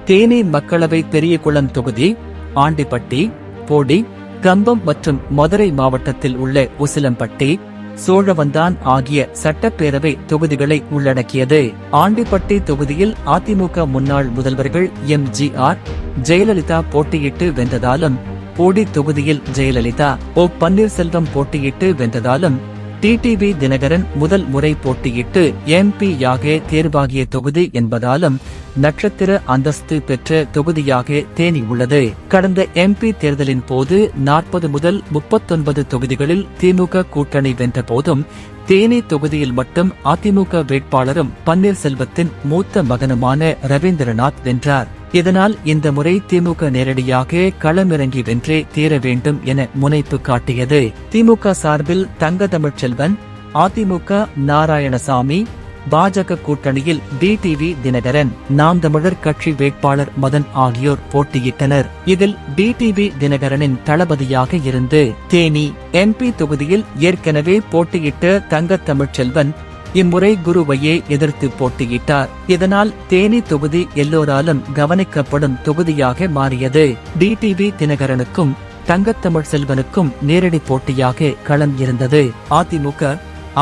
தேனி மக்களவை பெரியகுளம் தொகுதி, ஆண்டிப்பட்டி, போடி, கம்பம் மற்றும் மதுரை மாவட்டத்தில் உள்ள உசிலம்பட்டி, சோழவந்தான் ஆகிய சட்டப்பேரவை தொகுதிகளை உள்ளடக்கியது. ஆண்டிப்பட்டி தொகுதியில் அதிமுக முன்னாள் முதல்வர்கள் எம்.ஜி.ஆர்., ஜெயலலிதா போட்டியிட்டு வென்றதாலும், போடி தொகுதியில் ஜெயலலிதா, ஓ. பன்னீர்செல்வம் போட்டியிட்டு வென்றதாலும், டிடிவி தினகரன் முதல் முறை போட்டியிட்டு எம்பி-யாக தேர்வாகிய தொகுதி என்பதாலும் நட்சத்திர அந்தஸ்து பெற்ற தொகுதியாக தேனி உள்ளது. கடந்த எம்பி தேர்தலின் போது 40 முதல் 39 தொகுதிகளில் திமுக கூட்டணி வென்ற போதும் தேனி தொகுதியில் மட்டும் அதிமுக வேட்பாளரும் பன்னீர்செல்வத்தின் மூத்த மகனுமான ரவீந்திரநாத் வென்றார். இதனால் இந்த முறை திமுக நேரடியாக களமிறங்கி வென்றே தீர வேண்டும் என முனைப்பு காட்டியது. திமுக சார்பில் தங்கத்தமிழ்ச்செல்வன், அதிமுக நாராயணசாமி, பாஜக கூட்டணியில் டிடிவி தினகரன், நாம் தமிழர் கட்சி வேட்பாளர் மதன் ஆகியோர் போட்டியிட்டனர். இதில் டிடிவி தினகரனின் தளபதியாக இருந்து தேனி எம்பி தொகுதியில் ஏற்கனவே போட்டியிட்ட தங்கத்தமிழ்ச்செல்வன் இம்முறை குருவையே எதிர்த்து போட்டியிட்டார். இதனால் தேனி தொகுதி எல்லோராலும் கவனிக்கப்படும் தொகுதியாக மாறியது. டிடிவி தினகரனுக்கும் தங்கத்தமிழ்செல்வனுக்கும் நேரடி போட்டியாக களம் இருந்தது. அதிமுக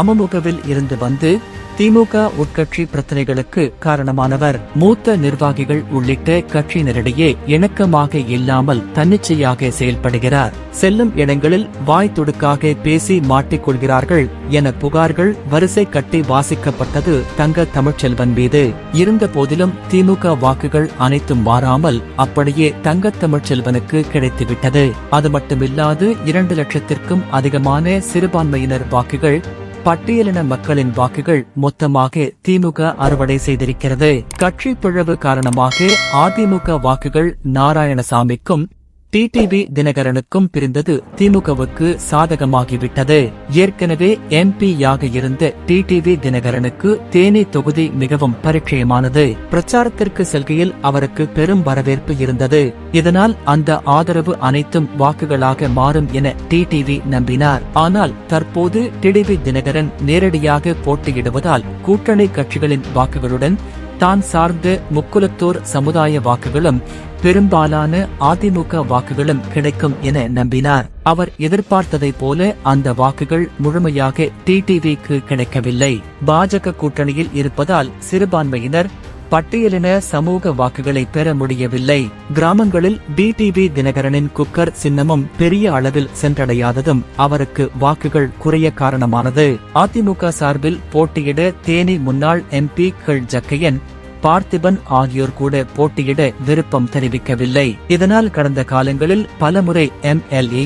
அமமுகவில் இருந்து வந்து திமுக உட்கட்சி பிரச்சனைகளுக்கு காரணமானவர். மூத்த நிர்வாகிகள் உள்ளிட்ட கட்சியினரிடையே இணக்கமாக இல்லாமல் தன்னிச்சையாக செயல்படுகிறார். செல்லும் இடங்களில் வாய் துடுக்காக பேசி மாட்டிக்கொள்கிறார்கள் என புகார்கள் வரிசை கட்டி வாசிக்கப்பட்டது தங்க தமிழ்ச்செல்வன் மீது. இருந்த போதிலும் திமுக வாக்குகள் அனைத்தும் மாறாமல் அப்படியே தங்க தமிழ்ச்செல்வனுக்கு கிடைத்துவிட்டது. அது மட்டுமில்லாது 2 லட்சத்திற்கும் அதிகமான சிறுபான்மையினர் வாக்குகள், பட்டியலின மக்களின் வாக்குகள் மொத்தமாக திமுக அறுவடை செய்திருக்கிறது. கட்சி பிளவு காரணமாக அதிமுக வாக்குகள் நாராயணசாமிக்கும் டிடிவி தினகரனுக்கும் பிரிந்தது திமுகவுக்கு சாதகமாகிவிட்டது. ஏற்கனவே எம்பி-யாக இருந்த டிடிவி தினகரனுக்கு தேனி தொகுதி மிகவும் பரிச்சயமானது. பிரச்சாரத்திற்கு செல்கையில் அவருக்கு பெரும் வரவேற்பு இருந்தது. இதனால் அந்த ஆதரவு அனைத்தும் வாக்குகளாக மாறும் என டிடிவி நம்பினார். ஆனால் தற்போது டிடிவி தினகரன் நேரடியாக போட்டியிடுவதால் கூட்டணி கட்சிகளின் வாக்குகளுடன் தான் சார்ந்த முக்குலத்தோர் சமுதாய வாக்குகளும் பெரும்பாலான அதிமுக வாக்குகளும் கிடைக்கும் என நம்பினார். அவர் எதிர்பார்த்ததைப் போல அந்த வாக்குகள் முழுமையாக டிடிவிக்கு கிடைக்கவில்லை. பாஜக கூட்டணியில் இருப்பதால் சிறுபான்மையினர், பட்டியலின சமூக வாக்குகளை பெற முடியவில்லை. கிராமங்களில் டிடிவி தினகரனின் குக்கர் சின்னமும் பெரிய அளவில் சென்றடையாததும் அவருக்கு வாக்குகள் குறைய காரணமானது. அதிமுக சார்பில் போட்டியிட தேனி முன்னாள் எம்பி-க்கள் ஜக்கையன், பார்த்திபன் ஆகியோர் கூட போட்டியிட விருப்பம் தெரிவிக்கவில்லை. இதனால் கடந்த காலங்களில் பலமுறை எம்எல்ஏ,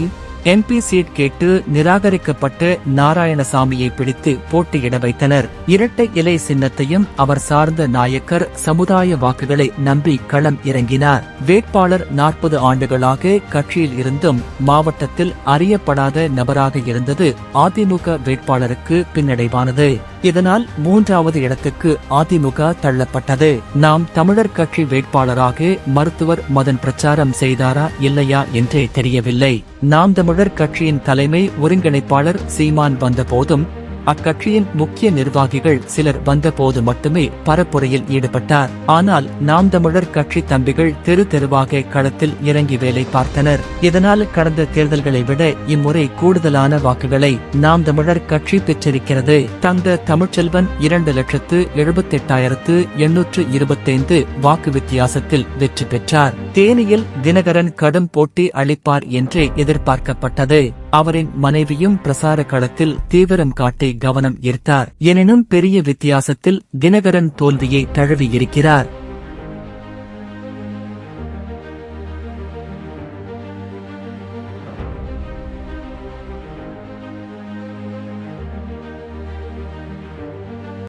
எம்பி சீட் கேட்டு நிராகரிக்கப்பட்ட நாராயணசாமியை பிடித்து போட்டியிட வைத்தனர். இரட்டை இலை சின்னத்தையும் அவர் சார்ந்த நாயக்கர் சமுதாய வாக்குகளை நம்பி களம் இறங்கினார். வேட்பாளர் 40 ஆண்டுகளாக கட்சியில் இருந்தும் மாவட்டத்தில் அறியப்படாத நபராக இருந்தது அதிமுக வேட்பாளருக்கு பின்னடைவானது. இதனால் 3வது இடத்துக்கு அதிமுக தள்ளப்பட்டது. நாம் தமிழர் கட்சி வேட்பாளராக மருத்துவர் மதன் பிரச்சாரம் செய்தாரா இல்லையா என்றே தெரியவில்லை. நாம் தமிழர் கட்சியின் தலைமை ஒருங்கிணைப்பாளர் சீமான் வந்தபோதும் அக்கட்சியின் முக்கிய நிர்வாகிகள் சிலர் வந்தபோது மட்டுமே பரப்புரையில் ஈடுபட்டார். ஆனால் நாம் தமிழர் கட்சி தம்பிகள் தெரு தெருவாக களத்தில் இறங்கி வேலை பார்த்தனர். இதனால் கடந்த தேர்தல்களை விட இம்முறை கூடுதலான வாக்குகளை நாம் தமிழர் கட்சி பெற்றிருக்கிறது. தங்க தமிழ்ச்செல்வன் 2,78,825 வாக்கு வித்தியாசத்தில் வெற்றி பெற்றார். தேனியில் தினகரன் கடும் போட்டி அளிப்பார் என்றே எதிர்பார்க்கப்பட்டது. அவரின் மனைவியும் பிரசார களத்தில் தீவிரம் காட்டி கவனம் ஈர்த்தார். எனினும் பெரிய வித்தியாசத்தில் தினகரன் தோல்வியை தழுவியிருக்கிறார்.